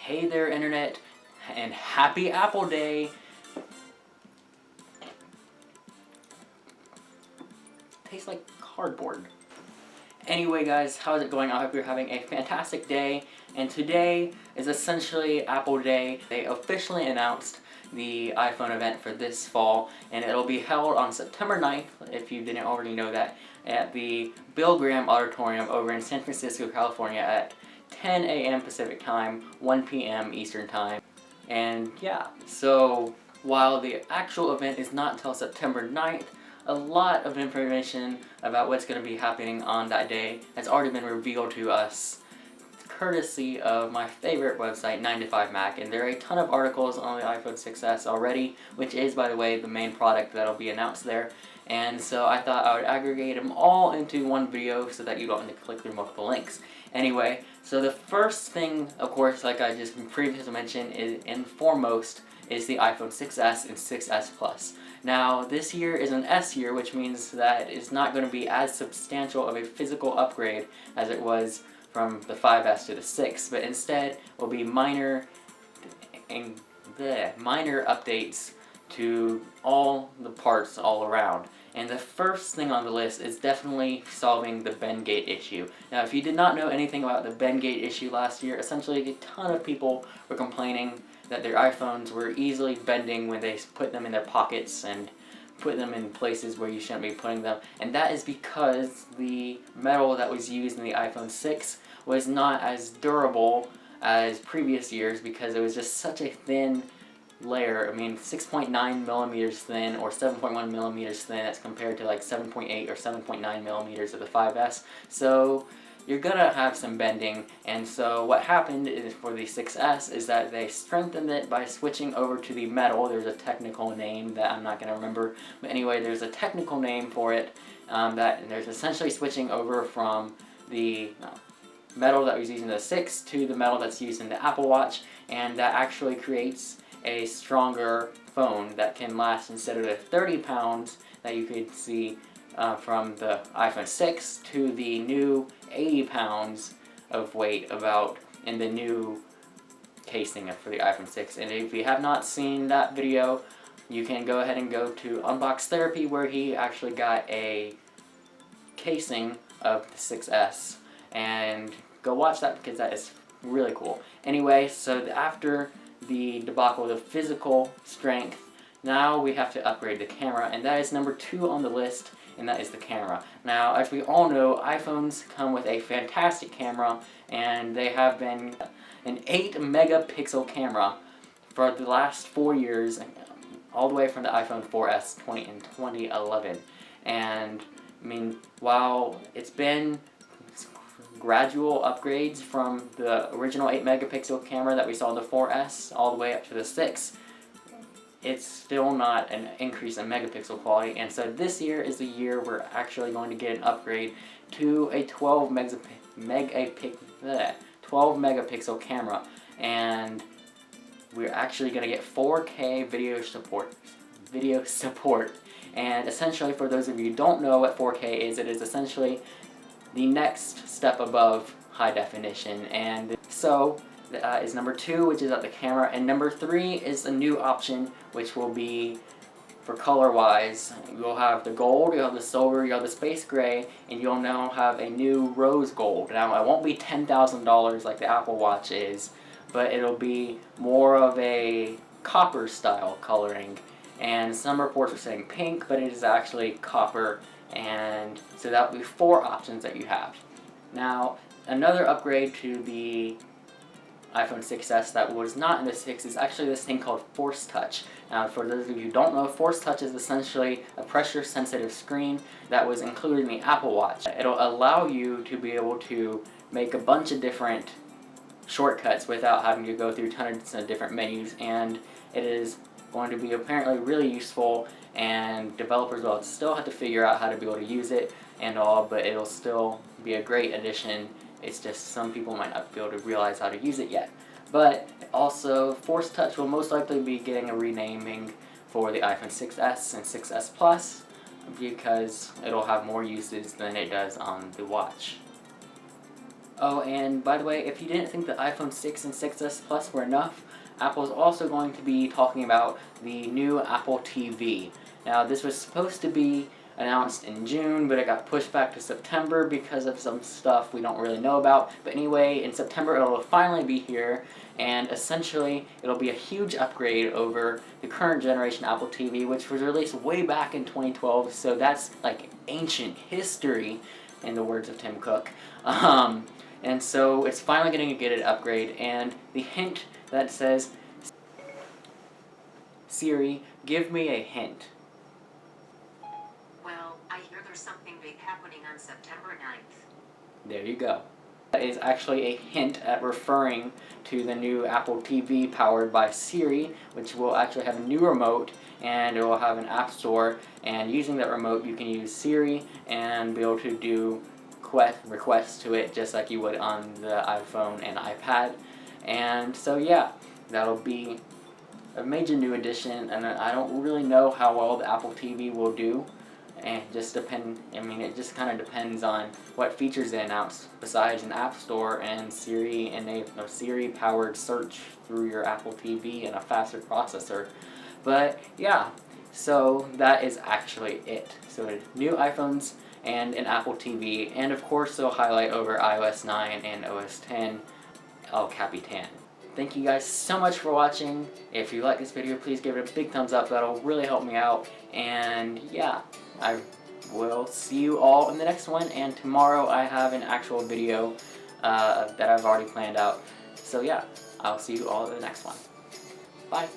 Hey there, Internet, and happy Apple Day! Tastes like cardboard. Anyway guys, how's it going? I hope you're having a fantastic day, and today is essentially Apple Day. They officially announced the iPhone event for this fall, and it'll be held on September 9th, if you didn't already know that, at the Bill Graham Auditorium over in San Francisco, California at 10 a.m. Pacific Time, 1 p.m. Eastern Time. And yeah, so while the actual event is not until September 9th, a lot of information about what's going to be happening on that day has already been revealed to us, courtesy of my favorite website, 9to5Mac, and there are a ton of articles on the iPhone 6s already, which is, by the way, the main product that'll be announced there. And so I thought I would aggregate them all into one video so that you don't need to click through multiple links. Anyway, so the first thing, of course, like I just previously mentioned, and foremost, is the iPhone 6s and 6s Plus. Now, this year is an S year, which means that it's not going to be as substantial of a physical upgrade as it was from the 5S to the 6, but instead will be minor updates to all the parts all around. And the first thing on the list is definitely solving the Bendgate issue. Now, if you did not know anything about the Bendgate issue last year, essentially a ton of people were complaining that their iPhones were easily bending when they put them in their pockets and put them in places where you shouldn't be putting them. And that is because the metal that was used in the iPhone 6 was not as durable as previous years because it was just such a thin layer. I mean, 6.9 millimeters thin or 7.1 millimeters thin as compared to like 7.8 or 7.9 millimeters of the 5S. So you're gonna have some bending, and so what happened is for the 6S is that they strengthened it by switching over to the metal. There's a technical name that I'm not gonna remember, but anyway, there's a technical name for it, that there's essentially switching over from the metal that was used in the 6 to the metal that's used in the Apple Watch, and that actually creates a stronger phone that can last, instead of the 30 pounds that you could see from the iPhone 6 to the new 80 pounds of weight about in the new casing for the iPhone 6. And if you have not seen that video, you can go ahead and go to Unbox Therapy, where he actually got a casing of the 6S, and go watch that because that is really cool. Anyway, so after the debacle of the physical strength, now we have to upgrade the camera, and that is number 2 on the list, and that is the camera. Now, as we all know, iPhones come with a fantastic camera, and they have been an 8 megapixel camera for the last 4 years, all the way from the iPhone 4S in 2011. And I mean, while it's been gradual upgrades from the original 8 megapixel camera that we saw in the 4S all the way up to the 6, it's still not an increase in megapixel quality, and so this year is the year we're actually going to get an upgrade to a 12 megapixel camera, and we're actually going to get 4K video support. And essentially, for those of you who don't know what 4K is, it is essentially the next step above high definition. And so is number 2, which is at the camera, and number 3 is a new option, which will be for color-wise. You'll have the gold, you'll have the silver, you'll have the space gray, and you'll now have a new rose gold. Now, it won't be $10,000 like the Apple Watch is, but it'll be more of a copper style coloring. And some reports are saying pink, but it is actually copper, and so that will be 4 options that you have. Now, another upgrade to the iPhone 6s that was not in the 6 is actually this thing called Force Touch. Now, for those of you who don't know, Force Touch is essentially a pressure-sensitive screen that was included in the Apple Watch. It'll allow you to be able to make a bunch of different shortcuts without having to go through tons of different menus, and it is going to be apparently really useful, and developers will still have to figure out how to be able to use it and all, but it'll still be a great addition. It's just some people might not be able to realize how to use it yet. But also, Force Touch will most likely be getting a renaming for the iPhone 6s and 6s Plus, because it'll have more uses than it does on the watch. Oh, and by the way, if you didn't think the iPhone 6 and 6s Plus were enough, Apple's also going to be talking about the new Apple TV. Now, this was supposed to be announced in June, but it got pushed back to September because of some stuff we don't really know about. But anyway, in September it'll finally be here, and essentially it'll be a huge upgrade over the current generation Apple TV, which was released way back in 2012, so that's like ancient history, in the words of Tim Cook. And so it's finally going to get an upgrade, and the hint that says, Siri, give me a hint. Well, I hear there's something big happening on September 9th. There you go. That is actually a hint at referring to the new Apple TV powered by Siri, which will actually have a new remote, and it will have an app store, and using that remote you can use Siri and be able to do requests to it just like you would on the iPhone and iPad. And so yeah, that'll be a major new addition, and I don't really know how well the Apple TV will do, and it just kind of depends on what features they announce besides an app store and Siri and a Siri powered search through your Apple TV and a faster processor. But yeah, so that is actually it. So new iPhones and an Apple TV, and of course they'll highlight over iOS 9 and OS 10 El Capitan. Thank you guys so much for watching. If you like this video, please give it a big thumbs up. That'll really help me out. And yeah, I will see you all in the next one. And tomorrow I have an actual video that I've already planned out. So yeah, I'll see you all in the next one. Bye.